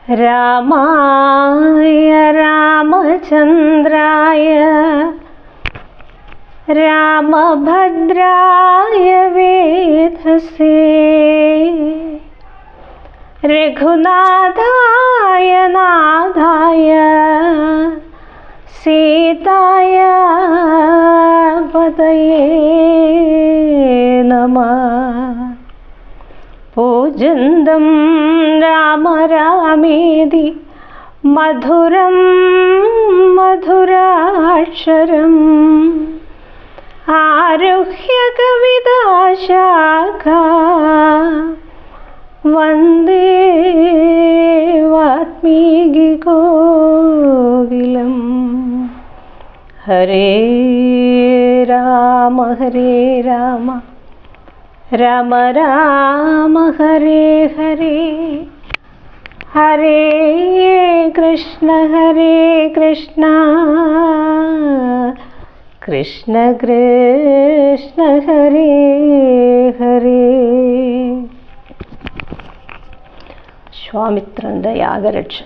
രാമായ രാമചന്ദ്രായ രാമഭദ്രായ വേധസേ രഘുനാഥായ നാഥായ സീതായ പതയേ നമഃ. പൂജന്തം രാമ രാമേതി മധുരം മധുരാക്ഷരം ആരുഹ്യ കവിതാശാഖാ വന്ദേ വാൽമീകികോകിലം. ഹരേ രാമ രാമ രാമ ഹരേ ഹരേ, ഹരേ കൃഷ്ണ കൃഷ്ണ കൃഷ്ണ ഹരേ ഹരേ. വിശ്വാമിത്രന്റെ യാഗരക്ഷ.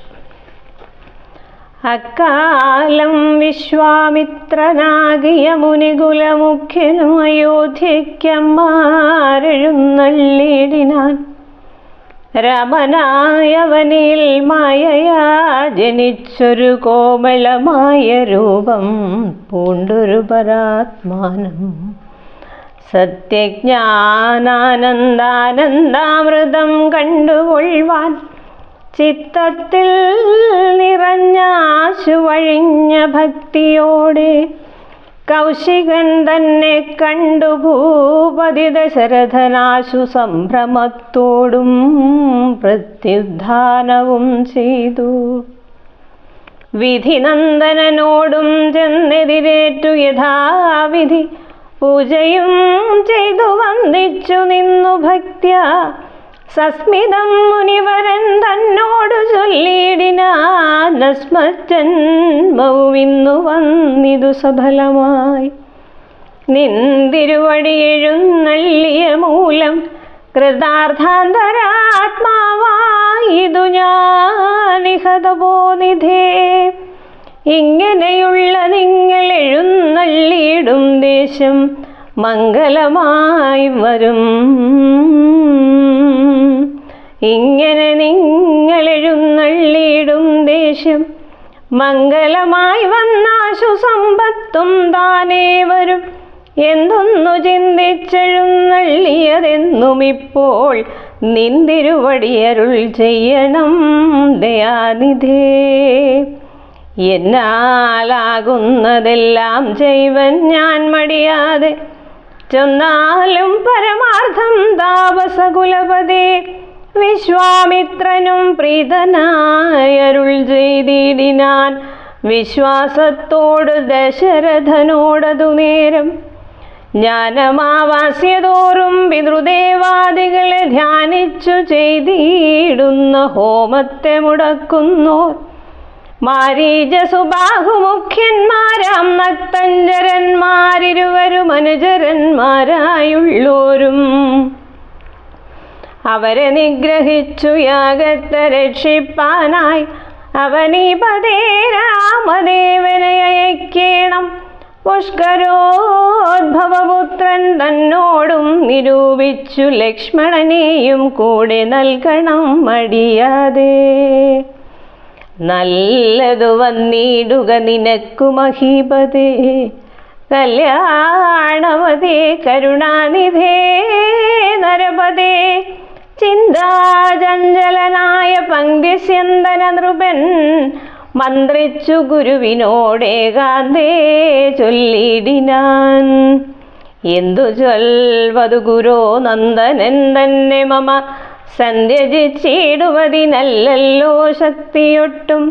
അക്കാലം വിശ്വാമിത്രനാകിയ മുനികുലമുഖ്യനും അയോധ്യയ്ക്കമ്മാരെഴുന്നള്ളിടിനാൻ. രമനായവനിൽ മായയാ ജനിച്ചൊരു കോമളമായ രൂപം പൂണ്ടൊരു പരാത്മാനം. സത്യജ്ഞാനാനന്ദാനന്ദാമൃതം കണ്ടുകൊള്ളുവാൻ ചിത്തത്തിൽ നിറഞ്ഞാശു വഴിഞ്ഞ ഭക്തിയോടെ കൗശികൻ തന്നെ കണ്ടു ഭൂപതി ദശരഥനാശു സംഭ്രമത്തോടും പ്രത്യുദ്ധാനവും ചെയ്തു. വിധിനന്ദനോടും ചെന്നെതിരേറ്റു യഥാവിധി പൂജയും ചെയ്തു വന്ദിച്ചു നിന്നു ഭക്ത്യാ. സസ്മിതം മുനിവരൻ തന്നോടു ചൊല്ലിടിനാൻ, അസ്മജ്ജന്മവും ഇന്നു വന്നിതു സഫലമായി. നിന്തിരുവടി എഴുന്നള്ളിയ മൂലം കൃതാർത്ഥാന്തരാത്മാവായിതു ഞാനിഹതപോനിധേ. ഇങ്ങനെയുള്ള നിങ്ങൾ എഴുന്നള്ളിയിടും ദേശം മംഗളമായി വരും. ഇങ്ങനെ നിങ്ങൾ എഴുന്നള്ളിയിടും ദേശം മംഗളമായി വന്നാശു സമ്പത്തും താനേ വരും. എന്തൊന്നു ചിന്തിച്ചെഴുന്നള്ളിയതെന്നും ഇപ്പോൾ നിന്തിരുവടിയരുൾ ചെയ്യണം ദയാനിധേ. എന്നാലാകുന്നതെല്ലാം ചെയ്വൻ ഞാൻ മടിയാതെ, ചൊന്നാലും പരമാർത്ഥം താപസകുലപതേ. വിശ്വാമിത്രനും പ്രീതനായരുൾ ചെയ്തിടിനാൻ വിശ്വാസത്തോട് ദശരഥനോടതു നേരം. ജ്ഞാനമാവാസ്യതോറും പിതൃദേവാദികളെ ധ്യാനിച്ചു ചെയ്തിടുന്ന ഹോമത്തെ മുടക്കുന്നോർ മാരീചസുബാഹുമുഖ്യന്മാരാം നക്തഞ്ചരന്മാരിരുവരും അനുചരന്മാരായുള്ളോരും അവരെ നിഗ്രഹിച്ചു യാഗത്തെ രക്ഷിപ്പാനായി അവനീപതേ രാമദേവനെ അയക്കേണം. പുഷ്കരോദ്ഭവപുത്രൻ തന്നോടും നിരൂപിച്ചു ലക്ഷ്മണനെയും കൂടെ നൽകണം മടിയാതെ. നല്ലതു വന്നിടുക നിനക്കു മഹീപതേ, കല്യാണമതേ കരുണാനിധേ നരപതേ. ചിന്താചഞ്ചലനായ പങ്ക്തിസ്യന്തന നൃപൻ മന്ത്രിച്ചു ഗുരുവിനോടേകാന്തേ ചൊല്ലിടിനാൻ. എന്തു ചൊൽവതു ഗുരോ നന്ദനൻ തന്നെ മമ സന്ധ്യജിച്ചിടുവതിനല്ലോ ശക്തിയൊട്ടും.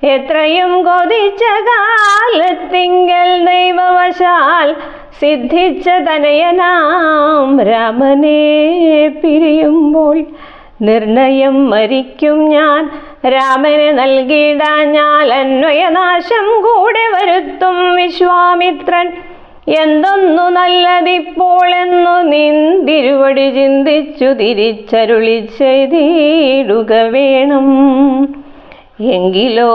എത്രയും കൊതിച്ച കാലത്തിങ്കൽ ദൈവവശാൽ സിദ്ധിച്ച തനയനാം രാമനെ പിരിയുമ്പോൾ നിർണയം മരിക്കും ഞാൻ. രാമന് നൽകിയിടാഞ്ഞാൽ അന്വയനാശം കൂടെ വരുത്തും വിശ്വാമിത്രൻ. എന്തൊന്നു നല്ലതിപ്പോളെന്നു നിന്തിരുവടി ചിന്തിച്ചു തിരിച്ചരുളി ചെയ്തിടുക വേണം. എങ്കിലോ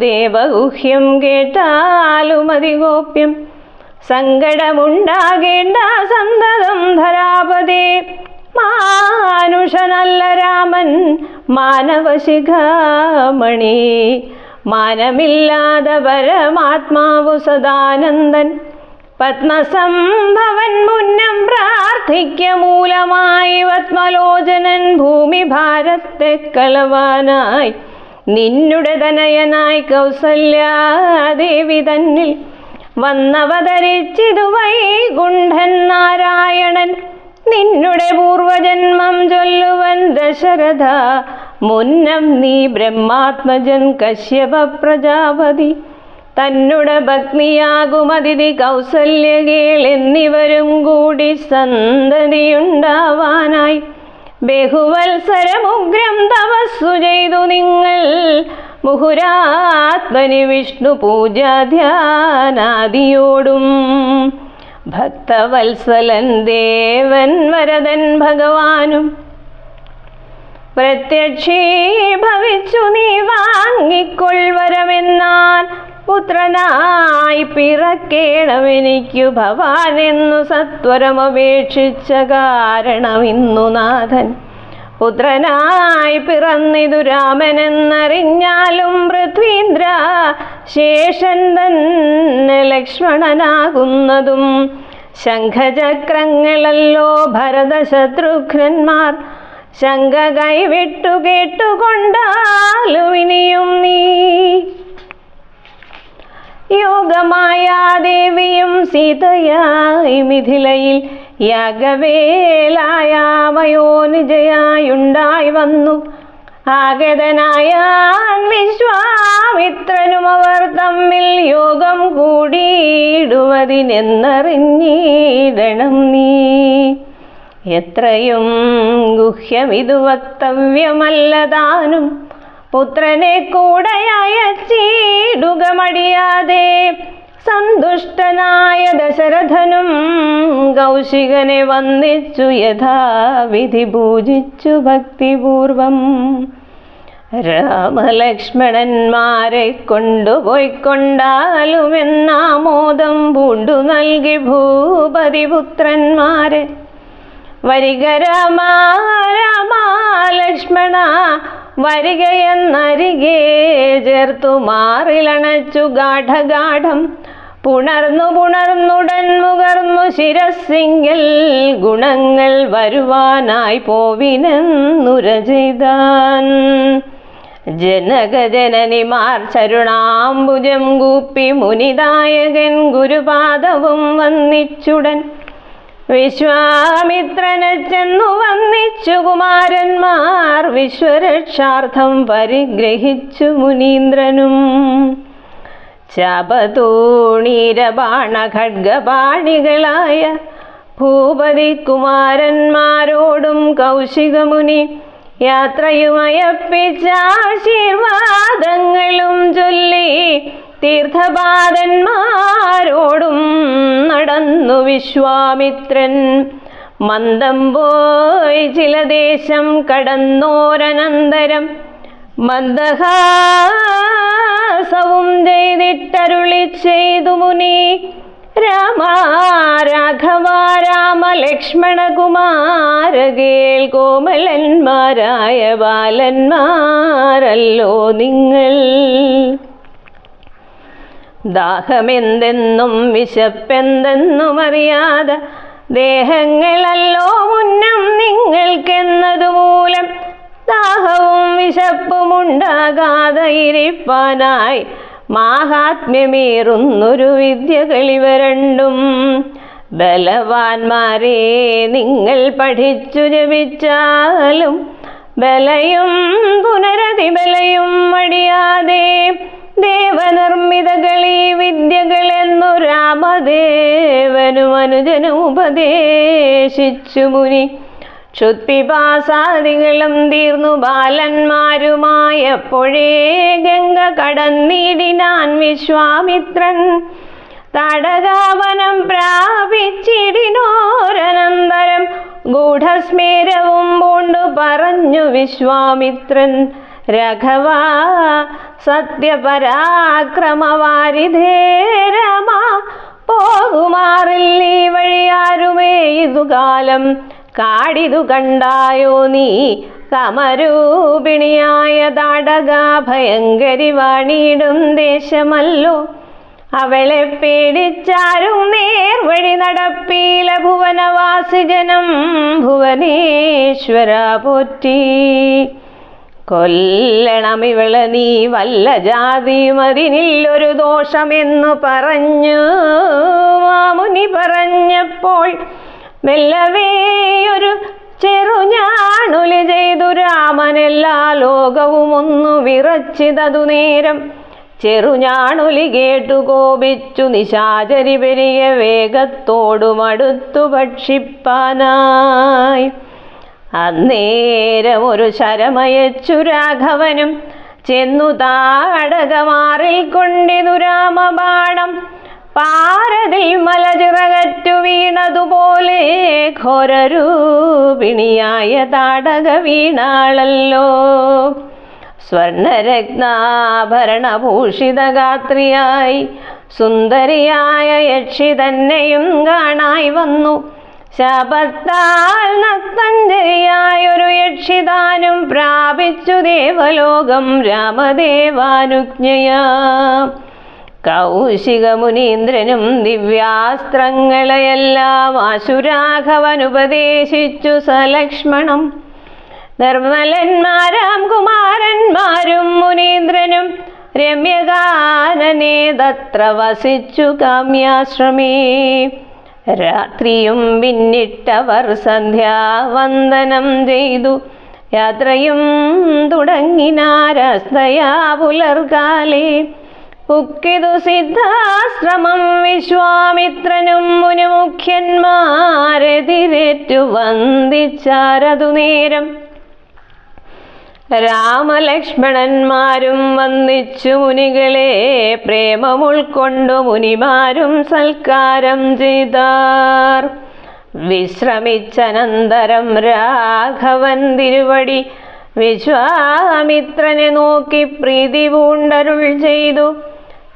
ദേവഗുഹ്യം കേട്ടാലും അതിഗോപ്യം, സങ്കടമുണ്ടാകേണ്ട സന്തതം ധരാപതേ. മാനുഷനല്ല രാമൻ മാനവശിഖാമണി, മാനമില്ലാத പരമാത്മാവു സദാനന്ദൻ. പത്മസംഭവൻ മുന്നം പ്രാർത്ഥിക്ക മൂലമായി പത്മലോചനൻ ഭൂമി ഭാരത്തെ കളവാനായി നിന്നുടെ തനയനായി കൗസല്യാദേവി തന്നിൽ വന്നവതരിച്ചിതു വൈകുണ്ഠൻ നാരായണൻ. നിന്നുടെ പൂർവജന്മം ചൊല്ലുവൻ ദശരഥ, മുന്നം നീ ബ്രഹ്മാത്മജൻ കശ്യപ പ്രജാപതി. തന്നുടെ ഭഗ്നിയാകും അതിഥി കൗസല്യകേൾ എന്നിവരും കൂടി സന്തതിയുണ്ടാവാനായി ബഹുവത്സരമുഗ്രം തപസ്സു ചെയ്തു നിങ്ങൾ. മുഹുരാത്മനി വിഷ്ണു പൂജാധ്യാനാദിയോടും ഭക്തവത്സലൻ ദേവൻ വരദൻ ഭഗവാനും പ്രത്യക്ഷീഭവിച്ചു നീ വാങ്ങിക്കൊൾവരമെന്നാൻ. പുത്രനായി പിറക്കേണമെനിക്കു ഭവാൻ എന്നു സത്വരമപേക്ഷിച്ച കാരണമിന്നു നാഥൻ. പുത്രനായി പിറന്നിതു രാമനെന്നറിഞ്ഞാലും പൃഥ്വീന്ദ്ര ശേഷൻ തന്നെ ലക്ഷ്മണനാകുന്നതും. ശംഖചക്രങ്ങളല്ലോ ഭരതശത്രുഘ്നന്മാർ, ശങ്ക കൈവിട്ടു കേട്ടുകൊണ്ടാലും ഇനിയും നീ. യോഗമായാദേവിയും സീതയായി മിഥിലയിൽ യാഗവേലായാമയോനിജയായുണ്ടായി വന്നു. ആഗതനായാൻ വിശ്വാമിത്രനും അവർ തമ്മിൽ യോഗം കൂടിയിടുവതിനെന്നറിഞ്ഞിടണം നീ. എത്രയും ഗുഹ്യമിതു വക്തവ്യമല്ലതാനും പുത്രനെ കൂടെയയച്ചിടുക മടിയാതെ. സന്തുഷ്ടനായ ദശരഥനും കൗശികനെ വന്ദിച്ചു യഥാവിധി പൂജിച്ചു ഭക്തിപൂർവം. രാമലക്ഷ്മണന്മാരെ കൊണ്ടുപോയിക്കൊണ്ടാലുമെന്നാമോദം പൂണ്ടു നൽകി ഭൂപതിപുത്രന്മാരെ. വരിക രാമ രാമ ലക്ഷ്മണ വരികയെന്നരികെ ചേർത്തു മാറിലണച്ചു ഗാഠഗാഠം. പുണർന്നുടൻ മുകർന്നു ശിരസിങ്കൽ ഗുണങ്ങൾ വരുവാനായി പോവിനെന്നുര ചെയ്താൻ. ജനകജനനിമാർ ചരുണാംബുജം കൂപ്പി മുനിദായകൻ ഗുരുപാദവും വന്നിച്ചുടൻ. വിശ്വാമിത്രനെ ചെന്നു വന്നിച്ചു കുമാരന്മാർ, വിശ്വരക്ഷാർത്ഥം പരിഗ്രഹിച്ചു മുനീന്ദ്രനും. ശാപതൂണീരബാണ ഖഡ്ഗപാണികളായ ഭൂപതി കുമാരന്മാരോടും കൗശികമുനി യാത്രയുമയപ്പിച്ച ആശീർവാദങ്ങളും ചൊല്ലി തീർത്ഥപാദന്മാരോടും നടന്നു വിശ്വാമിത്രൻ. മന്ദം പോയി ചില ദേശം കടന്നോരനന്തരം മന്ദഹാസവും ചെയ്തിട്ടരുളി ചെയ്തു മുനി. രാമ രാഘവ രാമ ലക്ഷ്മണ കുമാര കേൾ, കോമലന്മാരായ ബാലന്മാരല്ലോ നിങ്ങൾ. ദാഹമെന്തെന്നും വിശപ്പെന്തെന്നും അറിയാതെ ദേഹങ്ങളല്ലോ മുന്നം നിങ്ങൾക്കെന്നതു മൂലം ദാഹവും വിശപ്പും ഉണ്ടാകാതെ ഇരിപ്പാനായി മാഹാത്മ്യമേറുന്നൊരു വിദ്യകളിവ രണ്ടും. ബലവാന്മാരെ നിങ്ങൾ പഠിച്ചു ജപിച്ചാലും ബലയും പുനരതിബലയും മടിയാതെ ദേവനിർമ്മിതകളീ വിദ്യകളെന്നു രാമദേവനും അനുജനും ഉപദേശിച്ചു മുനി. ക്ഷുത്പിപാസാദികളും തീർന്നു ബാലന്മാരുമായപ്പോഴേ ഗംഗ കടന്നിടിനാൻ വിശ്വാമിത്രൻ. തടകാവനം പ്രാപിച്ചിടിനോരനന്തരം ഗൂഢസ്മേരവും പൂണ്ടു പറഞ്ഞു വിശ്വാമിത്രൻ, രഘവ സത്യപരാക്രമവാരിധേ രാമ, പോകുമാറില്ല ഈ വഴിയാരുമേ ഇതുകാലം. കാടിതു കണ്ടായോ നീ സമരൂപിണിയായ താടക, ഭയങ്കരി വാണിടും ദേശമല്ലോ. അവളെ പേടിച്ചാരും നേർവഴി നടപ്പീല ഭുവനവാസി ജനം. ഭുവനേശ്വര പോറ്റി. കൊല്ലണമിവളെ നീ വല്ല ജാതിയും അതിനില്ലൊരു ദോഷമെന്നു പറഞ്ഞു മാമുനി പറഞ്ഞപ്പോൾ, മെല്ലവേയൊരു ചെറുഞാണുലി ചെയ്തു രാമനെല്ലാ ലോകവും ഒന്നു വിറച്ചിതതു നേരം. ചെറുഞാണുലി കേട്ടു കോപിച്ചു നിശാചരി പെരിയ വേഗത്തോടുമടുത്തു ഭക്ഷിപ്പാനായി. അന്നേരം ഒരു ശരമയച്ചു രാഘവനും ചെന്നു താടകമാറിൽ കൊണ്ടിതു രാമബാണം. പാരതിൽ മലചിറകറ്റു വീണതുപോലെ ഘോരരൂപിണിയായ താടക വീണാളല്ലോ. സ്വർണരത്നാഭരണഭൂഷിതഗാത്രിയായി സുന്ദരിയായ യക്ഷി തന്നെയും കാണായി വന്നു. ശാപത്താൽ നക്തഞ്ജരിയായൊരു യക്ഷിതാനും പ്രാപിച്ചു ദേവലോകം രാമദേവാനുജ്ഞയാ. കൗശികമുനീന്ദ്രനും ദിവ്യാസ്ത്രങ്ങളെയെല്ലാം ആശുരാഘവനുപദേശിച്ചു സലക്ഷ്മണം. നിർമ്മലന്മാരാം കുമാരന്മാരും മുനീന്ദ്രനും രമ്യഗാനനെ തത്ര വസിച്ചു കാമ്യാശ്രമേ. രാത്രിയും പിന്നിട്ടവർ സന്ധ്യാവന്ദനം ചെയ്തു യാത്രയും തുടങ്ങിനാരസ്തയാ പുലർകാലേ. പുക്കിതു സിദ്ധാശ്രമം വിശ്വാമിത്രനും മുനിമുഖ്യന്മാരെതിരേറ്റു വന്ദിച്ചാരതു നേരം. രാമലക്ഷ്മണന്മാരും വന്ദിച്ചു മുനികളെ പ്രേമമുൾക്കൊണ്ടു മുനിമാരും സൽക്കാരം ചെയ്താർ. വിശ്രമിച്ചനന്തരം രാഘവൻ തിരുവടി വിശ്വാമിത്രനെ നോക്കി പ്രീതി പൂണ്ടരുൾ ചെയ്തു.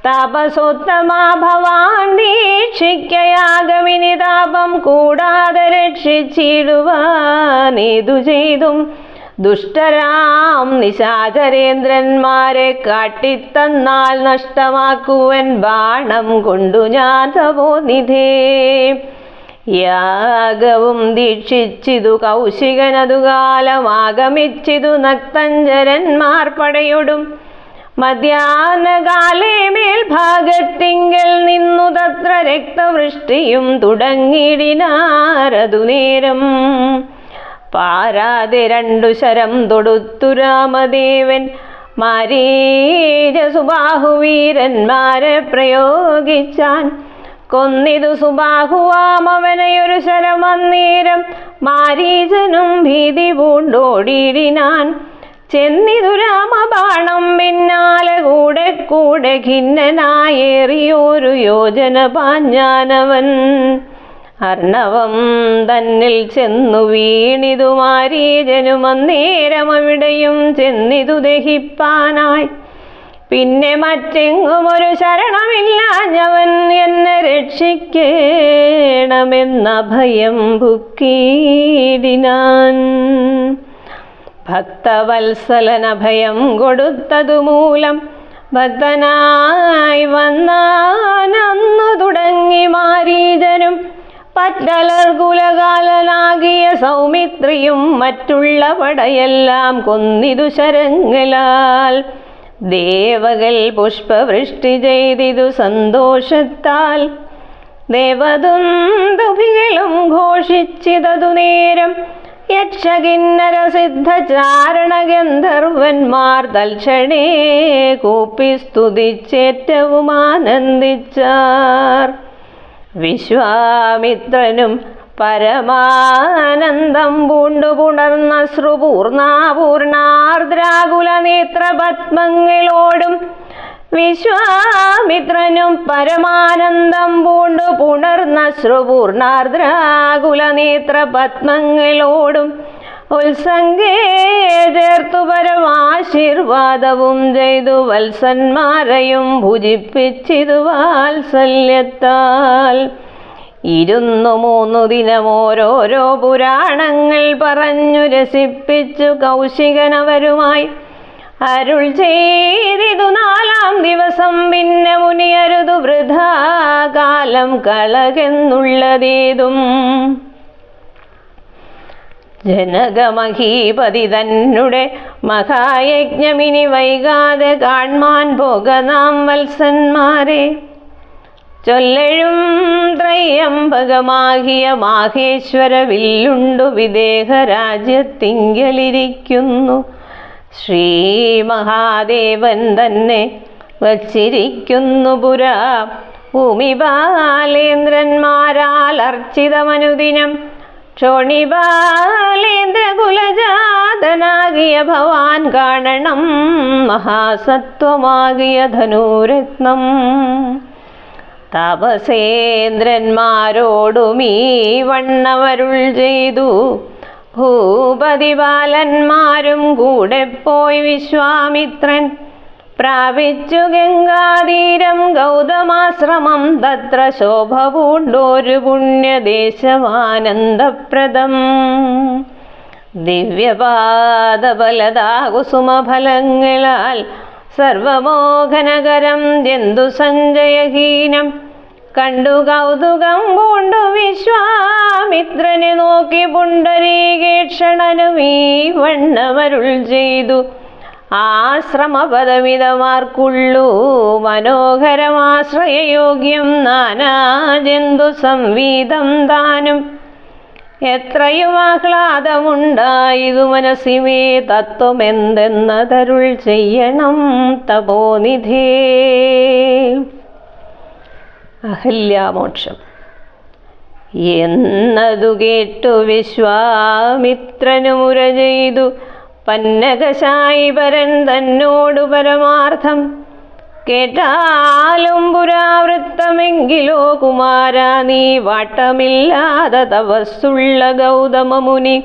താപസോത്തമാ ഭവാൻ ദീക്ഷിക്കയാഗമിനി താപം കൂടാതെ രക്ഷിച്ചിടുവാനേതു ചെയ്തും. ദുഷ്ടരാം നിശാചരേന്ദ്രന്മാരെ കാട്ടിത്തന്നാൽ നഷ്ടമാക്കുവൻ ബാണം കൊണ്ടു ഞാൻ തപോനിധേ. യാഗവും ദീക്ഷിച്ചിതു കൗശികനതുകാലമാഗമിച്ചിതു നക്തഞ്ചരന്മാർ പടയൊടും. മധ്യാഹ്നകാലേ മേൽഭാഗത്തിങ്കൽ നിന്നു തത്ര രക്തവൃഷ്ടിയും തുടങ്ങിടിനാരതു നേരം. പാരാതെ രണ്ടു ശരം തൊടുത്തു രാമദേവൻ മാരീചസുബാഹുവീരന്മാരെ പ്രയോഗിച്ചാൻ. കൊന്നിതു സുബാഹുവാമവനെയൊരു ശരം അന്നേരം. മാരീചനും ഭീതി പൂണ്ടോടിയിടിനാൻ. ചെന്നിതു രാമബാണം പിന്നാലെ കൂടെ കൂടെ ഖിന്നനായേറിയൊരു യോജന പാഞ്ഞാനവൻ. അർണവം തന്നിൽ ചെന്നു വീണിതു മാരീചനും അന്നേരം അവിടെയും ചെന്നിതു ദഹിപ്പാനായി. പിന്നെ മറ്റെങ്ങും ഒരു ശരണമില്ലാഞ്ഞവൻ എന്നെ രക്ഷിക്കേണമെന്ന ഭയം ഭുക്കീടിനാൻ. ഭക്തവത്സലനഭയം കൊടുത്തതു മൂലം ഭക്തനായി വന്നാനന്നു തുടങ്ങി മാരീചനും. പറ്റലർ കുലകാലനാകിയ സൗമിത്രിയും മറ്റുള്ള പടയെല്ലാം കൊന്നിതു ശരങ്ങളാൽ. ദേവകൾ പുഷ്പവൃഷ്ടി ചെയ്തിതു സന്തോഷത്താൽ. ദേവദുന്ദുഭികളും ഘോഷിച്ചിതതു നേരം. യക്ഷകിന്നര സിദ്ധചാരണ ഗന്ധർവന്മാർ തൽക്ഷണേ കൂപ്പി സ്തുതിച്ചേറ്റവും ആനന്ദിച്ചാർ. വിശ്വാമിത്രനും പരമാനന്ദം പൂണ്ടു പുണർന്ന ശ്രുപൂർണാപൂർണാർദ്രാകുല നേത്രപത്മങ്ങളോടും വിശ്വാമിത്രനും പരമാനന്ദം പൂണ്ടു പുണർന്ന ശ്രുപൂർണാർദ്രാകുലനേത്ര പത്മങ്ങളോടും ഉത്സംഗേ ചേർത്തു പരമാശീർവാദവും ചെയ്തു വത്സന്മാരെയും ഭുജിപ്പിച്ചിതു വാത്സല്യത്താൽ. 2-3 ദിനം ഓരോരോ പുരാണങ്ങൾ പറഞ്ഞു രസിപ്പിച്ചു കൗശികനവരുമായി അരുൾ ചെയ്തിതു 4-ാം ദിവസം പിന്നെ മുനിയരുതു വൃഥാ കാലം കളകെന്നുള്ളതേതും. ജനകമഹീപതി തന്നെ മഹായജ്ഞമിനി വൈകാതെ കാൺമാൻ പോകനാം വത്സന്മാരെ. ചൊല്ലഴും ത്രയംബകമാകിയ മാഹേശ്വര വില്ലുണ്ടു വിദേഹ രാജ്യത്തിങ്കലിരിക്കുന്നു. ശ്രീ മഹാദേവൻ തന്നെ വച്ചിരിക്കുന്നു പുരാ ഭൂമിപാലേന്ദ്രന്മാരാൽ അർച്ചിതമനുദിനം. ക്ഷോണിപാലേന്ദ്രകുലജാതനാകിയ ഭവാൻ കാണണം മഹാസത്വമാകിയ ധനുരത്നം. താപസേന്ദ്രന്മാരോടുമീ വണ്ണമരുൾ ചെയ്തു ഭൂപതിപാലന്മാരും കൂടെ പോയി വിശ്വാമിത്രൻ പ്രാപിച്ചു ഗംഗാതീരം ഗൗതമാശ്രമം. തത്ര ശോഭ പൂണ്ടോരു പുണ്യദേശമാനന്ദപ്രദം. ദിവ്യപാദബലദാകുസുമഫലങ്ങളാൽ സർവമോഹനകരം ജന്തു സഞ്ജയഹീനം കണ്ടു കൗതുകം പൂണ്ടു വിശ്വാമിത്രനെ നോക്കി പുണ്ടരീകേക്ഷണനും ഈ വണ്ണമരുൾ ചെയ്തു. ആശ്രമപദമിതമാർക്കുള്ളൂ മനോഹരമാശ്രയയോഗ്യം നാനാജന്തു സംവീതം താനും. എത്രയും ആഹ്ലാദമുണ്ടായതു മനസ്സിമേ തത്വമെന്തെന്നതരുൾ ചെയ്യണം തപോനിധേ. അഹല്യാമോക്ഷം എന്നതു കേട്ടു വിശ്വാമിത്രനു മുര ചെയ്തു പന്നകശായിപരൻ തന്നോടു പരമാർത്ഥം. കേട്ടാലും പുരാവൃത്തമെങ്കിലോ കുമാരാ നീ വാട്ടമില്ലാതെ തപസ്സുള്ള ഗൗതമമുനി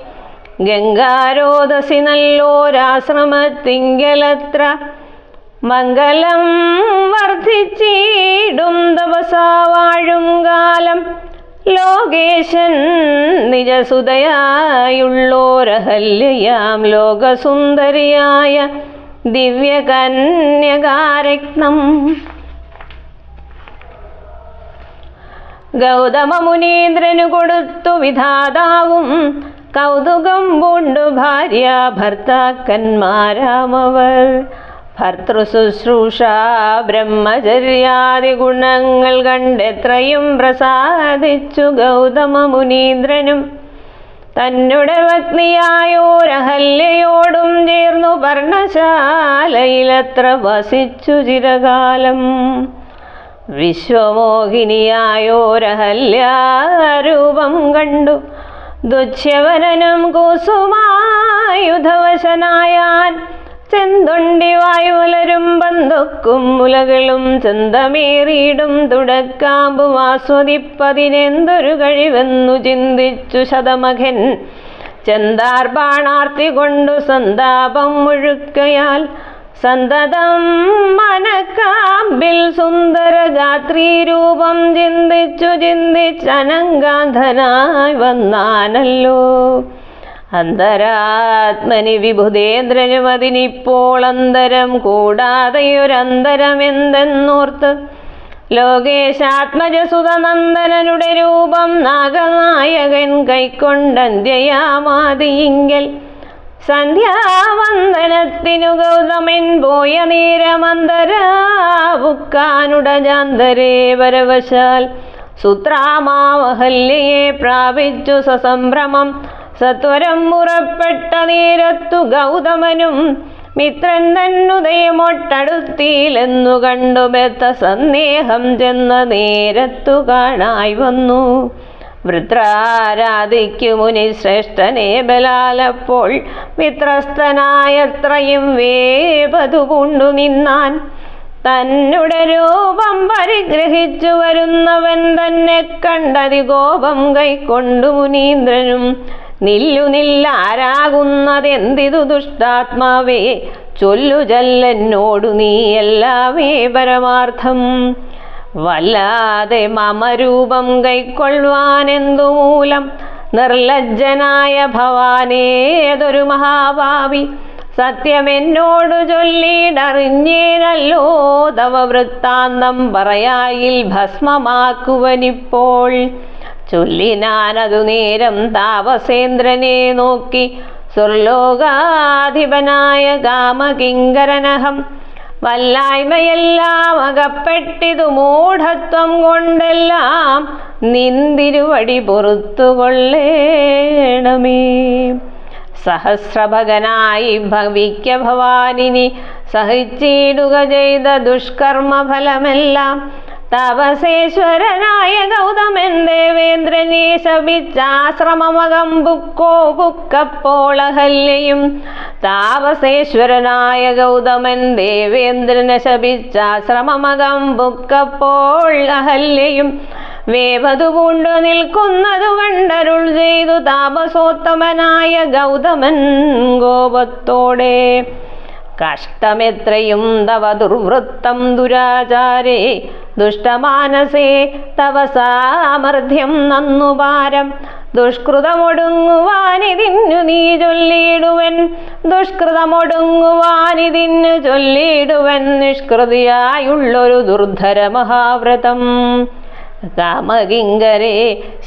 ഗംഗാരോദസി നല്ലോരാശ്രമത്തിങ്കലത്ര മംഗലം വർദ്ധിച്ചിടും തപസാ വാഴും കാലം. ലോകേശൻ നിജസുതയായുള്ളോരഹല്യയാം ലോകസുന്ദരിയായ ദിവ്യകന്യകാരത്നം. ഗൗതമമുനീന്ദ്രനു കൊടുത്തു വിധാതാവും കൗതുകം പൂണ്ടു ഭാര്യ ഭർത്താക്കന്മാരാമവർ. ഭർത്തൃശുശ്രൂഷ ബ്രഹ്മചര്യാദി ഗുണങ്ങൾ കണ്ടെത്രയും പ്രസാദിച്ചു ഗൗതമമുനീന്ദ്രനും. തന്നുടെ പത്നിയായോരഹല്യയോടും ചേർന്നു പർണശാലയിലത്ര വസിച്ചു ചിരകാലം. വിശ്വമോഹിനിയായോരഹല്യാരൂപം കണ്ടു ദുച്ഛ്യവനനും കുസുമായുധവശനായാൻ. ചെന്തൊണ്ടി വായുലരും ബന്ധുക്കും മുലകളും ചന്തമേറിയിടും തുടക്കാമ്പും ആസ്വദിപ്പതിനെന്തൊരു കഴിവെന്നു ചിന്തിച്ചു ശതമഖൻ. ചെന്താർബാണാർത്തി കൊണ്ടു സന്താപം മുഴുക്കയാൽ സന്തതം മനക്കാമ്പിൽ സുന്ദര ഗാത്രീരൂപം ചിന്തിച്ചു ചിന്തിച്ചനങ്കാന്ധനായി വന്നാനല്ലോ. അന്തരാത്മനി വിഭുദേന്ദ്രനും അതിനിപ്പോൾ അന്തരം കൂടാതെയൊരന്തരമെന്തെന്നോർത്ത് ലോകേശാത്മജസുതനന്ദനനുടെ രൂപം നാഗനായകൻ കൈക്കൊണ്ടന്ത്യയാമാതിയിങ്കൽ. സന്ധ്യാവന്ദനത്തിനു ഗൗതമൻ പോയ നേരമന്തരാവുക്കാനുടജാന്തരേ പരവശാൽ സുത്രാമാവഹല്യയെ പ്രാപിച്ചു സസംഭ്രമം. സത്വരം മുറപ്പെട്ട നേരത്തു ഗൗതമനും മിത്രൻ തന്നുദയമൊട്ടടുത്തിയിലെന്നു കണ്ടു ബദ്ധ സന്ദേഹം ചെന്ന നേരത്തു കാണായി വന്നു. വൃത്രാരാധിക്കു മുനി ശ്രേഷ്ഠനെ ബലാലപ്പോൾ മിത്രസ്ഥനായത്രയും വേപതു പൂണ്ടു നിന്നാൻ. തന്നുടെ രൂപം പരിഗ്രഹിച്ചു വരുന്നവൻ തന്നെ കണ്ടതികോപം കൈക്കൊണ്ടു മുനീന്ദ്രനും നില്ലാരാകുന്നതെന്തിതു ദുഷ്ടാത്മാവേ ചൊല്ലു ചൊല്ലെന്നോടു നീ എല്ലാമേ പരമാർത്ഥം. വല്ലാതെ മമരൂപം കൈക്കൊള്ളുവാനെന്തു മൂലം നിർലജ്ജനായ ഭവാനേതൊരു മഹാഭാവി സത്യമെന്നോടു ചൊല്ലിയിടറിഞ്ഞേനല്ലോ തവ വൃത്താന്തം പറയായിൽ ഭസ്മമാക്കുവനിപ്പോൾ. ചൊല്ലിനാനതു നേരം താപസേന്ദ്രനെ നോക്കി സ്വർലോകാധിപനായ കാമകിങ്കരനഹം വല്ലായ്മയെല്ലാം അകപ്പെട്ടിതു മൂഢത്വം കൊണ്ടെല്ലാം നിന്തിരുവടി പൊറുത്തുകൊള്ളേണമേ. സഹസ്രഭകനായി ഭവിക്ക ഭവാനിനി സഹിച്ചിടുക ചെയ്ത ദുഷ്കർമ്മഫലമെല്ലാം തപസേശ്വരനായ ഗൗതമൻ ദേവേന്ദ്രനെ ശപിച്ചാശ്രമമകം പുക്കപ്പോൾ അഹല്യയും. താപസേശ്വരനായ ഗൗതമൻ ദേവേന്ദ്രനെ ശപിച്ചാശ്രമമകം പുക്കപ്പോൾ അഹല്യയും വേവതു പൂണ്ടു നിൽക്കുന്നതു കണ്ടരുൾ ചെയ്തു താപസോത്തമനായ ഗൗതമൻ കോപത്തോടെ. കഷ്ടമെത്രയും തവ ദുർവൃത്തം ദുരാചാരേ ദുഷ്ടമാനസേ തവ സാമർഥ്യം നന്നുപാരം. ദുഷ്കൃതമൊടുങ്ങുവാനിതിന്നു നീ ചൊല്ലിയിടുവൻ ദുഷ്കൃതമൊടുങ്ങുവാനിതിന്നു ചൊല്ലിയിടുവൻ നിഷ്കൃതിയായുള്ളൊരു ദുർധര മഹാവ്രതം. കാമകിങ്കരേ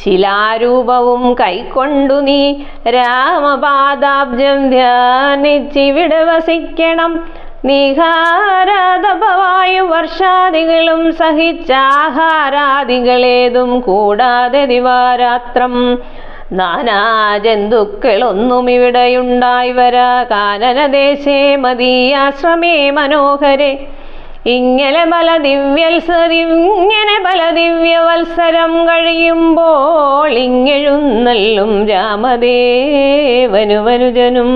ശിലാരൂപവും കൈക്കൊണ്ടു നീ രാമപാദാബ്ജം ധ്യാനിച്ചിവിടെ വസിക്കണം. നീഹാരാതപവായു വർഷാദികളും സഹിച്ചാഹാരാദികളേതും കൂടാതെ ദിവാരാത്രം. നാനാജന്തുക്കളൊന്നും ഇവിടെയുണ്ടായി വരാ കാനനദേശേ മദീയാശ്രമേ മനോഹരേ. ഇങ്ങനെ പല ദിവ്യവത്സരം കഴിയുമ്പോൾ ഇങ്ങെഴുന്നള്ളും രാമദേവനുവനുജനും.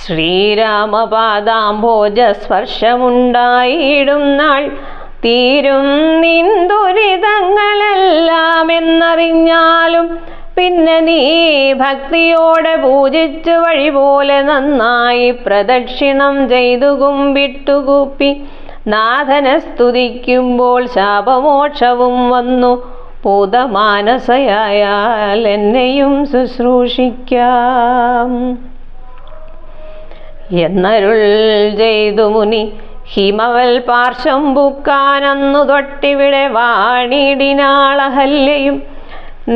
ശ്രീരാമപാദാംഭോജ സ്പർശമുണ്ടായിടും നാൾ തീരും നിൻ ദുരിതങ്ങളെല്ലാം എന്നറിഞ്ഞാലും പിന്നെ നീ ഭക്തിയോടെ പൂജിച്ചു വഴി പോലെ നന്നായി പ്രദക്ഷിണം ചെയ്തു കുമ്പിട്ടുകൂപ്പി നാഥനെ സ്തുതിക്കുമ്പോൾ ശാപമോക്ഷവും വന്നു പൂതമാനസയായാൽ എന്നെയും ശുശ്രൂഷിക്കാം എന്നരുൾ ചെയ്തു മുനി. ഹിമവൽ പാർശ്വം പൂക്കാനന്നു തൊട്ടിവിടെ വാണിടിനാളഹല്യയും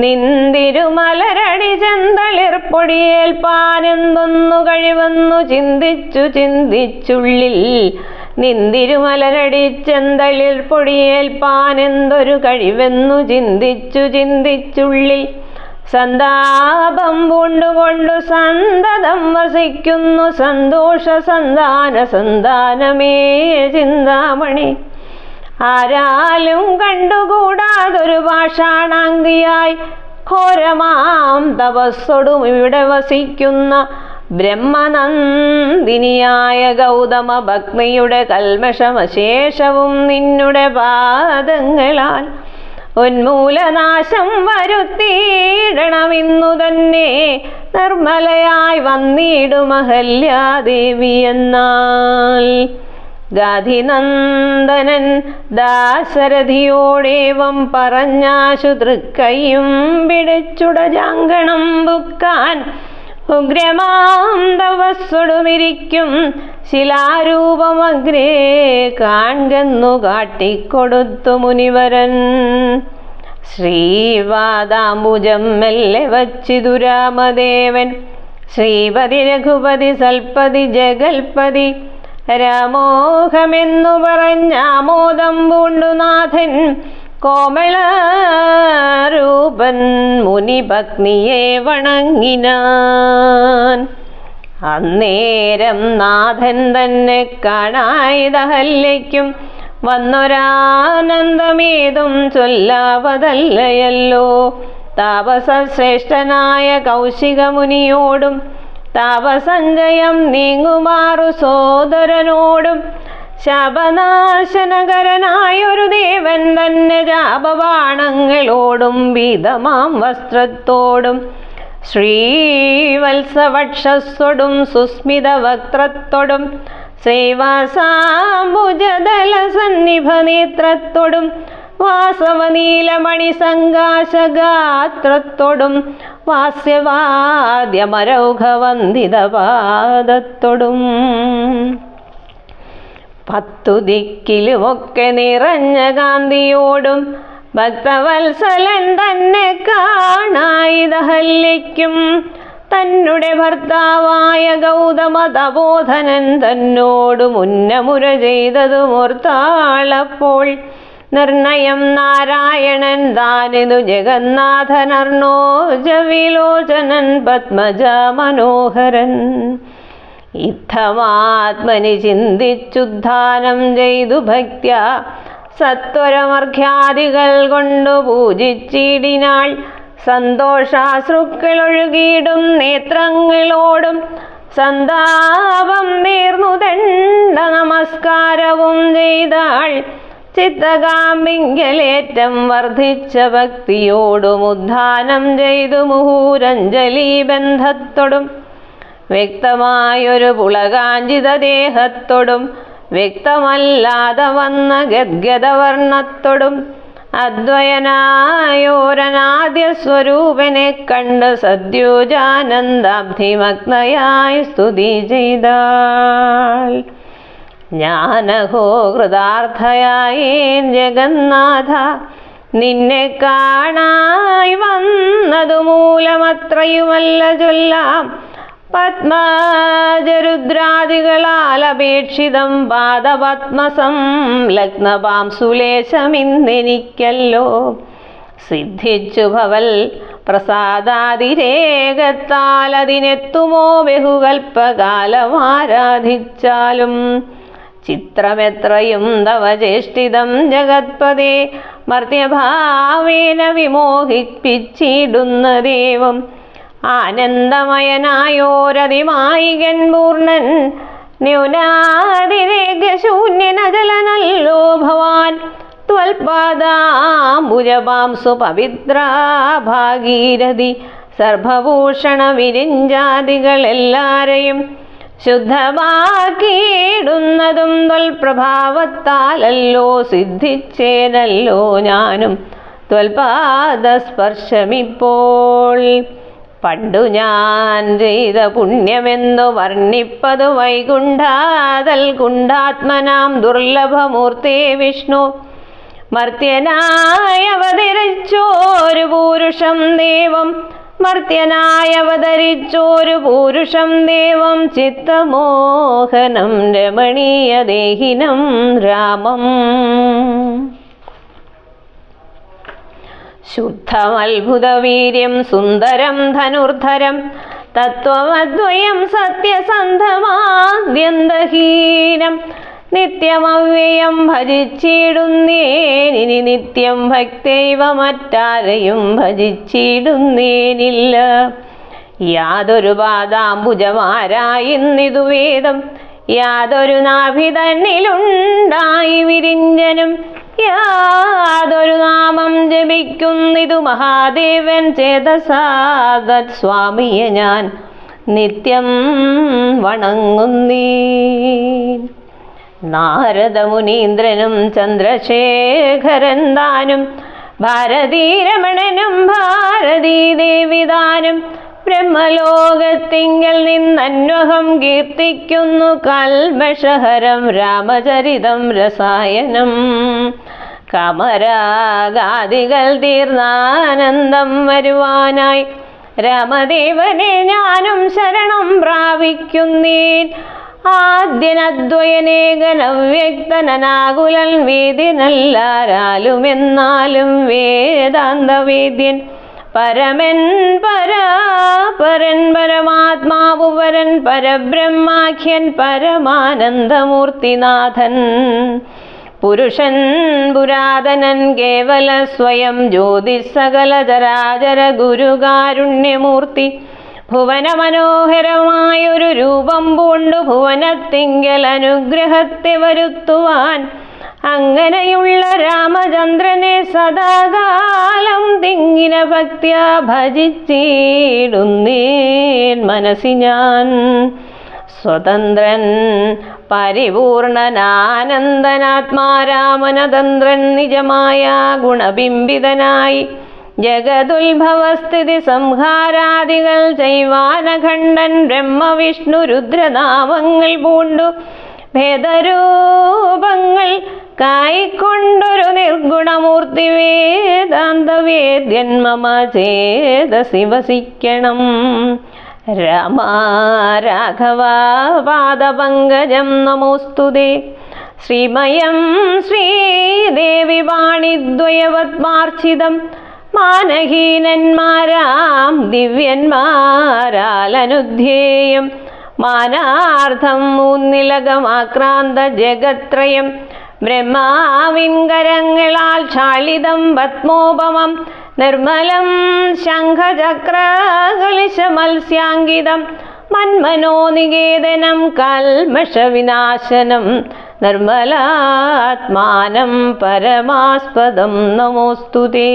നിന്തിരുമലരടി ചെന്തളിർപ്പൊടിയേൽപ്പാനെന്തൊന്നു കഴിവന്നു ചിന്തിച്ചുള്ളിൽ. നിന്തിരുമലരടി ചെന്തളിർപ്പൊടിയേൽപ്പാനെന്തൊരു കഴിവെന്നു ചിന്തിച്ചുള്ളിൽ. സന്താപം പൂണ്ടുകൊണ്ടു സന്തതം വസിക്കുന്നു സന്തോഷ സന്താനമേ ചിന്താമണി. ആരാലും കണ്ടുകൂടാതൊരു പാഷാണാംഗിയായി ഘോരമാം തപസ്സൊടും ഇവിടെ വസിക്കുന്ന ബ്രഹ്മനന്ദിനിയായ ഗൗതമ ഭക്തിയുടെ കൽമഷമശേഷവും നിന്നുടെ പാദങ്ങളാൽ ഉന്മൂലനാശം വരുത്തിയിടണമെന്നു തന്നെ നിർമ്മലയായി വന്നിടുമഹല്യാദേവി എന്നാൽ. ഗാധിനന്ദനൻ ദാശരഥിയോടേവം പറഞ്ഞാശു തൃക്കൈയും പിടിച്ചുടജാങ്കണം ബുക്കാൻ ഉഗ്രമാം തപസ്സൊടുമിരിക്കും ശിലാരൂപമഗ്രേ കാൺകെന്നു കാട്ടിക്കൊടുത്തു മുനിവരൻ. ശ്രീവാദാംബുജം മെല്ലെ വച്ചിതു രാമദേവൻ ശ്രീപതി രഘുപതി സൽപതി ജഗൽപതി രാമോഹമെന്നു പറഞ്ഞാമോദം പൂണ്ടുനാഥൻ കോമളരൂപൻ മുനിപത്നിയെ വണങ്ങിനാൻ. അന്നേരം നാഥൻ തന്നെ കാണായിതഹല്യയ്ക്കും വന്നൊരാനന്ദമേതും ചൊല്ലാവതല്ലയല്ലോ. താപസശ്രേഷ്ഠനായ കൗശികമുനിയോടും താപസഞ്ചയം നീങ്ങുമാറു സോദരനോടും ശാപനാശനകരനായൊരു ദേവൻ തന്നെ ജാപബാണങ്ങളോടും വീതമാം വസ്ത്രത്തോടും ശ്രീവത്സവക്ഷസ്വടും സുസ്മിത വക്ത്രത്തോടും സേവാസാംബുജദല സന്നിഭ നേത്രത്തോടും വാസവനീലമണി സങ്കാശഗാത്രത്തോടും വാസ്യവാദ്യമരൗഘവന്ദിതപാദത്തോടും പത്തു ദിക്കിലുമൊക്കെ നിറഞ്ഞ കാന്തിയോടും ഭക്തവത്സലൻ തന്നെ കാണായിതഹല്യയ്ക്കും തന്നെ ഭർത്താവായ ഗൗതമ തപോധനൻ തന്നോടു മുന്നമുര ചെയ്തതുമോർത്താളപ്പോൾ നിർണയം നാരായണൻ താനിതു ജഗന്നാഥനർണോജവിലോചനൻ പത്മജ മനോഹരൻ ഇത്തമാത്മനി ചിന്തിച്ചുദ്ധാനം ചെയ്തു ഭക്ത്യ സത്വരമർഘ്യാദികൾ കൊണ്ടു പൂജിച്ചിടിനാൾ സന്തോഷാശ്രുക്കളൊഴുകിയിടും നേത്രങ്ങളോടും സന്താപം തീർന്നു ദണ്ഡ നമസ്കാരവും ചെയ്താൾ ചിത്തകാമ്പിങ്കലേറ്റം വർദ്ധിച്ച ഭക്തിയോടും ഉദ്ധാനം ചെയ്തു മുഹൂരഞ്ജലി ബന്ധത്തോടും വ്യക്തമായൊരു പുളകാഞ്ചിത ദേഹത്തോടും വ്യക്തമല്ലാതെ വന്ന ഗദ്ഗദവർണ്ണത്തോടും അദ്വയനായോരനാദ്യ സ്വരൂപനെ കണ്ട് സദ്യോജാനന്ദാബ്ധിമഗ്നയായി സ്തുതി ചെയ്താൾ. ഞാനഹോ കൃതാർത്ഥയായേൻ ജഗന്നാഥ, നിന്നെ കാണായി വന്നതു മൂലമത്രയുമല്ല ചൊല്ലാം. പത്മജരുദ്രാദികളാൽ അപേക്ഷിതം പാദപത്മസം ലഗ്നപാം സുലേശമിന്നെനിക്കല്ലോ സിദ്ധിച്ചു ഭവൽ പ്രസാദാതിരേകത്താൽ. അതിനെത്തുമോ ബഹുകൽപ്പകാലമാരാധിച്ചാലും ചിത്രമെത്രയും തവ ചേഷ്ടിതം ജഗത്പദേ. മർത്യഭാവേന വിമോഹിപ്പിച്ചിടുന്ന ദേവം ആനന്ദമയനായോരതിമായികൻ പൂർണ്ണൻ. ന്യൂനാതിരേഖശൂന്യനജലനല്ലോ ഭവാൻ. ത്വൽപാദാംബുജപാംസു പവിത്രാ ഭാഗീരഥി. സർവഭൂഷണ വിരിഞ്ചാദികളെല്ലാരെയും ശുദ്ധമാക്കിയിടുന്നതും ത്വൽപ്രഭാവത്താലല്ലോ. സിദ്ധിച്ചേനല്ലോ ഞാനും ത്വൽപാദസ്പർശമിപ്പോൾ. പണ്ടു ഞാൻ ചെയ്ത പുണ്യമെന്നു വർണ്ണിപ്പതു വൈകുണ്ഠാതൽ കുണ്ഠാത്മനാം ദുർലഭമൂർത്തേ വിഷ്ണു. മർത്യനായവതരിച്ചോരു പൂരുഷം ദേവം. മർത്യനായവതരിച്ചോരു പൂരുഷം ദേവം. ചിത്തമോഹനം രമണീയദേഹിനം രാമം. ശുദ്ധമത്ഭുതവീര്യം സുന്ദരം ധനുർധരം. തത്വമദ്വയം സത്യസന്ധമാദ്യന്തഹീനം. നിത്യമവ്യയം ഭജിച്ചിടുന്നേനിനി നിത്യം ഭക്തൈവ മറ്റാരെയും ഭജിച്ചിടുന്നേനില്ല. യാതൊരു പാദാംബുജമാരായിന്നിതു വേദം. യാതൊരു നാഭി തന്നിലുണ്ടായി വിരിഞ്ചനും. യാതൊരു നാമം ജപിക്കുന്നിതു മഹാദേവൻ ചേതസാദത്. സ്വാമിയെ ഞാൻ നിത്യം വണങ്ങുന്നീ. നാരദമുനീന്ദ്രനും ചന്ദ്രശേഖരൻ താനും ഭാരതീരമണനും ഭാരതീദേവിതാനും ബ്രഹ്മലോകത്തിങ്കൽ നിന്നന്വഹം കീർത്തിക്കുന്നു കൽമഷഹരം രാമചരിതം രസായനം. കാമരാഗാദികൾ തീർന്നാനന്ദം വരുവാനായി രാമദേവനെ ഞാനും ശരണം പ്രാപിക്കുന്നേൻ. ആദ്യനദ്വയനേകനവ്യക്തനാകുലൻ വേദ്യനല്ലാരാലുമെന്നാലും വേദാന്തവേദ്യൻ. പരമൻ പരാപരൻ പരമാത്മാവു പരൻ പരബ്രഹ്മാഖ്യൻ പരമാനന്ദമൂർത്തിനാഥൻ. പുരുഷൻ പുരാതനൻ കേവല സ്വയം ജ്യോതിസകല ചരാചര ഗുരുകാരുണ്യമൂർത്തി. ഭുവന മനോഹരമായൊരു രൂപം പൂണ്ടു ഭുവനത്തിങ്കൽ അനുഗ്രഹത്തെ വരുത്തുവാൻ അങ്ങനെയുള്ള രാമചന്ദ്രനെ സദാകാലം തിങ്ങിന ഭക്ത്യാ ഭജിച്ചിടുന്നേൻ മനസ്സി ഞാൻ. സ്വതന്ത്രൻ പരിപൂർണനാനന്ദനാത്മാരാമനതന്ത്രൻ നിജമായ ഗുണബിംബിതനായി ജഗതുത്ഭവസ്ഥിതി സംഹാരാദികൾ ചെയ്വാനഖണ്ഡൻ ബ്രഹ്മവിഷ്ണു രുദ്രനാമങ്ങൾ പൂണ്ടു ഭേദരൂപങ്ങൾ കായിക്കൊണ്ടൊരു നിർഗുണമൂർത്തി വേദാന്തവേദ്യൻ മമ ചേതസി വസിക്കണം. രാമ രാഘവ പാദപങ്കജം നമോസ്തുതേ. ശ്രീമയം ശ്രീദേവി വാണിദ്വയവത്മാർച്ചിതം മാനഹീനന്മാരാം ദിവ്യന്മാരാലനുധ്യേയം മാനാർത്ഥം മൂന്നിലകമാക്രാന്ത ജഗത്രയം ബ്രഹ്മാവിൻകരങ്ങളാൽ ക്ഷാളിതം പത്മോപമം നിർമ്മലം ശംഖചക്രകലിശമത്സ്യാങ്കിതം മന്മനോനികേതനം കൽമഷവിനാശനം നിർമ്മലാത്മാനം പരമാസ്പദം നമോസ്തുതേ.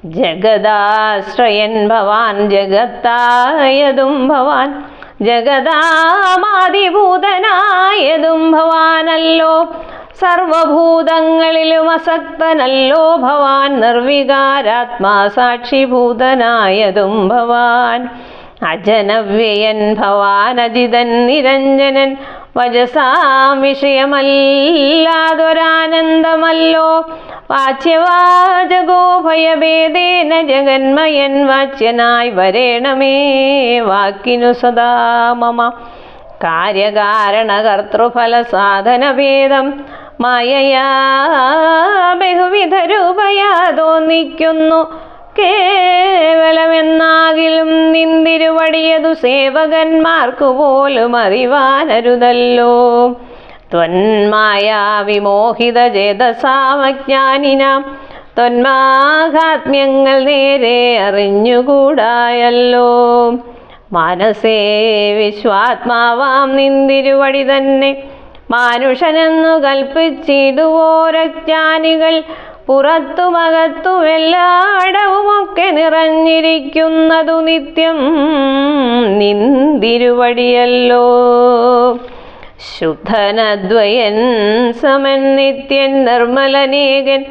ജഗദാശ്രയൻ ഭവാൻ ജഗത്തായതും ഭവാൻ ജഗദാമാദിഭൂതനായതും ഭവാനല്ലോ. സർവഭൂതങ്ങളിലും അസക്തനല്ലോ ഭവാൻ. നിർവികാരാത്മാ സാക്ഷിഭൂതനായതും ഭവാൻ. അജനവ്യയൻ ഭവാൻ അജിതൻ നിരഞ്ജനൻ വജസാം വിഷയമല്ലാതൊരാനന്ദമല്ലോ. വാച്യവാചകോ ഭയഭേദേന ജഗന്മയൻ വാച്യനായി വരേണമേ വാക്കിനു സദാ മമ. കാര്യകാരണകർത്തൃഫല സാധനഭേദം മായയാ ബഹുവിധ രൂപയാ തോന്നിക്കുന്നു. കേവലമെന്നാകിലും നിന്തിരുവടിയതു സേവകന്മാർക്കു പോലും അറിവാനരുതല്ലോ. ത്വന്മായാ വിമോഹിത ചേതസാമജ്ഞാനിനാം ത്വന്മാഹാത്മ്യങ്ങൾ നേരെ അറിഞ്ഞുകൂടായല്ലോ. മനസ്സേ വിശ്വാത്മാവാം നിന്തിരുവടി തന്നെ മാനുഷനെന്നു കൽപ്പിച്ചിടുവോരജ്ഞാനികൾ പുറത്തുമകത്തുമെല്ലായിടവുമൊക്കെ നിറഞ്ഞിരിക്കുന്നതു നിത്യം നിന്തിരുവടിയല്ലോ. ശുദ്ധനദ്വയൻ സമൻ നിത്യൻ നിർമ്മലനേകൻ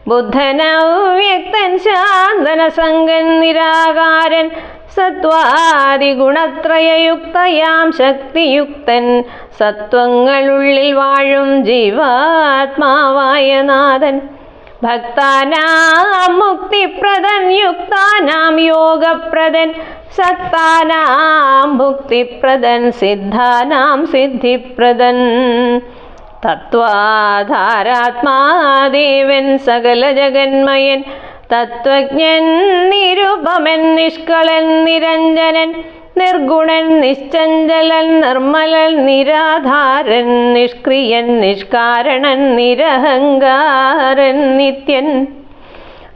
ബുദ്ധനവ്യക്തൻ ശാന്തനസംഗൻ നിരാകാരൻ സത്വാദിഗുണത്രയയുക്തയാം ശക്തിയുക്തൻ സത്വങ്ങളുള്ളിൽ വാഴും ജീവാത്മാവായ നാഥൻ. ഭക്താനാം മുക്തിപ്രദൻ യുക്താനാം യോഗപ്രദൻ സക്താനാം ഭുക്തിപ്രദൻ സിദ്ധാനാം സിദ്ധിപ്രദൻ. തത്വാധാരാത്മാദേവൻ സകല ജഗന്മയൻ തത്വജ്ഞൻ നിരുപമൻ നിഷ്കളൻ നിരഞ്ജനൻ നിർഗുണൻ നിശ്ചഞ്ചലൻ നിർമ്മലൻ നിരാധാരൻ നിഷ്ക്രിയൻ നിഷ്കാരണൻ നിരഹങ്കാരൻ നിത്യൻ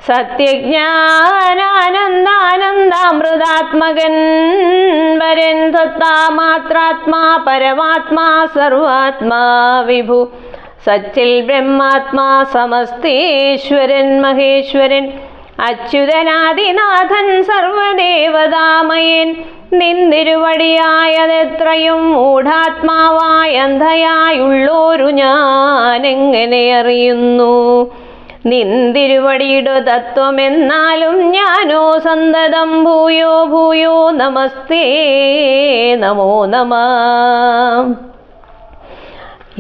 സത്യജ്ഞാനാനന്ദാനന്ദാമൃതാത്മകൻ വരൻ സത്താമാത്രാത്മാ പരമാത്മാ സർവാത്മാ വിഭു സച്ചിൽ ബ്രഹ്മാത്മാ സമസ്തേശ്വരൻ മഹേശ്വരൻ അച്യുതനാദിനാഥൻ സർവദേവതാമയൻ. നിന്തിരുവടിയായതെത്രയും മൂഢാത്മാവായ അന്ധയായുള്ളോരു ഞാനെങ്ങനെ അറിയുന്നു. നിന്തിരുവടിയുടെ തത്വമെന്നാലും ഞാനോ സന്തതം ഭൂയോ ഭൂയോ നമസ്തേ നമോ നമഃ.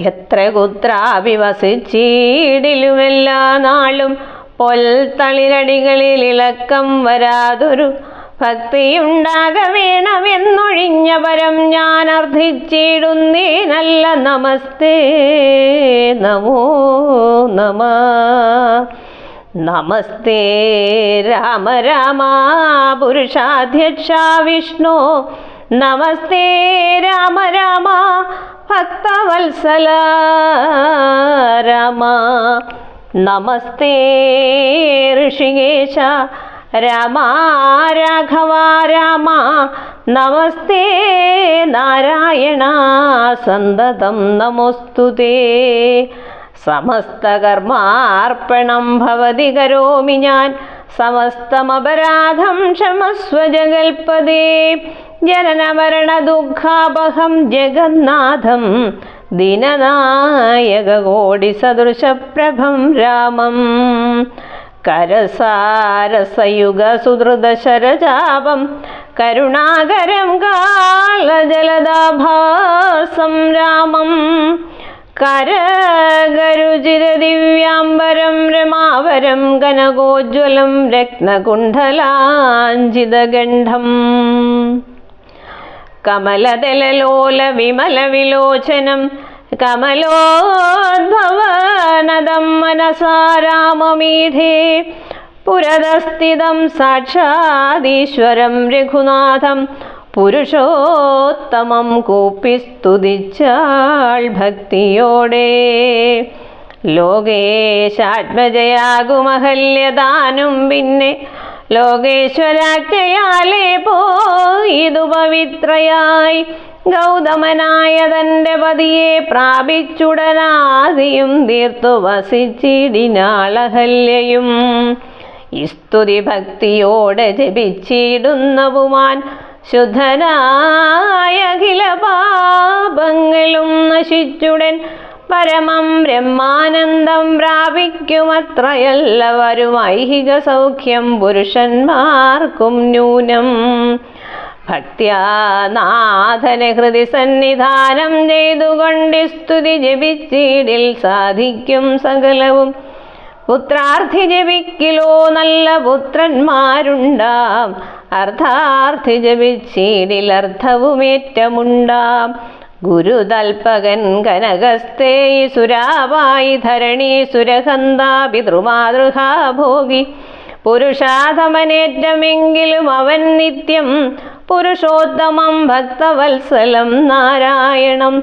എത്ര കുത്രാഭിവസിച്ചിടിലുമെല്ലാ നാളും പൊൽത്തളിരടികളിൽ ഇളക്കം വരാതൊരു ഭക്തിയുണ്ടാക വേണമെന്നൊഴിഞ്ഞ പരം ഞാൻ അർത്ഥിച്ചിടുന്നേനല്ല. നമസ്തേ നമോ നമഃ. നമസ്തേ രാമ രാമ പുരുഷാധ്യക്ഷ വിഷ്ണു നമസ്തേ രാമ രാമ ഭക്തവത്സല രാമ നമസ്തേ ഋഷികേശ രാമ രാഘവ രാമ നമസ്തേ നാരായണ സന്തതം നമോസ്തുതേ. സമസ്തകർമാർപ്പണം ഭവതി കരോമി ഞാൻ, സമസ്തമപരാധം ക്ഷമസ്വ ജഗൽപദേ. ജനനമരണ ദുഃഖാപഹം ജഗന്നാഥം, ദീനനായക കോടി സദൃശപ്രഭം രാമം. കരസാരസയുഗ സുഹൃദശരചാപം, കരുണാകരം കാളജലദാഭാസം രാമം. കരഗരുചിര ദിവ്യാംബരം രമാവരം കനകോജ്വലം രത്നകുണ്ഡലാഞ്ജിതഗണ്ഡം. കമലദലലോല വിമല വിലോചനം, കമലോദ്ഭവനദം മനസാ രാമമീഢേ. പുരതസ്ഥിതം സാക്ഷാദീശ്വരം രഘുനാഥം, പുരുഷോത്തമം കൂപ്പി സ്തുതിച്ചാൾ ഭക്തിയോടെ. ലോകേശാത്മജയാകുമഹല്യദാനും പിന്നെ, ലോകേശ്വരാജ്ഞയാലേ പോയിതു പവിത്രയായി. ഗൗതമനായ തൻ്റെ പതിയെ പ്രാപിച്ചുടനാദിയും തീർത്തു വസിച്ചിടിനാളഹല്യയും. സ്തുതി ഭക്തിയോടെ ജപിച്ചിടുന്നവുമാൻ, ശുദ്ധനായ അഖില പാപങ്ങളും നശിച്ചുടൻ പരമം ബ്രഹ്മാനന്ദം പ്രാപിക്കുമത്രയല്ലവരും ഐഹിക സൗഖ്യം പുരുഷന്മാർക്കും ന്യൂനം. ഭക്ത്യാ നാഥനെ ഹൃദി സന്നിധാനം ചെയ്തുകൊണ്ട് സ്തുതി ജപിച്ചിടിൽ സാധിക്കും സകലവും. പുത്രാർത്ഥി ജപിക്കിലോ നല്ല പുത്രന്മാരുണ്ടാം, അർത്ഥാർത്ഥി ജപിച്ചിടിൽ അർത്ഥവുമേറ്റമുണ്ടാം. ഗുരുതൽപകൻ കനകസ്ഥേ സുരാവായി ധരണി സുരഹന്താ പിതൃമാതൃഹാഭോഗി. പുരുഷാധമനേറ്റമെങ്കിലും അവൻ നിത്യം പുരുഷോത്തമം ഭക്തവത്സലം നാരായണം.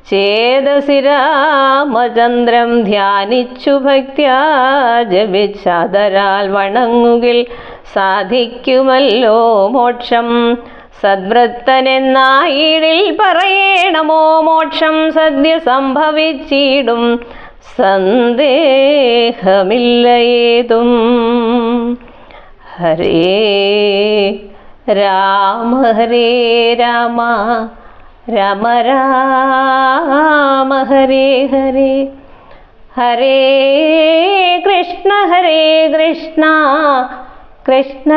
ചേതസി രാമചന്ദ്രം ധ്യാനിച്ചു ഭക്ത്യാ ജപിച്ചാദരാൽ വണങ്ങുകിൽ സാധിക്കുമല്ലോ മോക്ഷം. സദ്വൃത്തനെന്നായിടിൽ പറയണമോ മോക്ഷം സദ്യ സംഭവിച്ചിടും സന്ദേഹമില്ലയേതും. ഹരേ രാമ ഹരേ രാമ രാമ രാമ ഹരേ ഹരേ. ഹരേ കൃഷ്ണ കൃഷ്ണ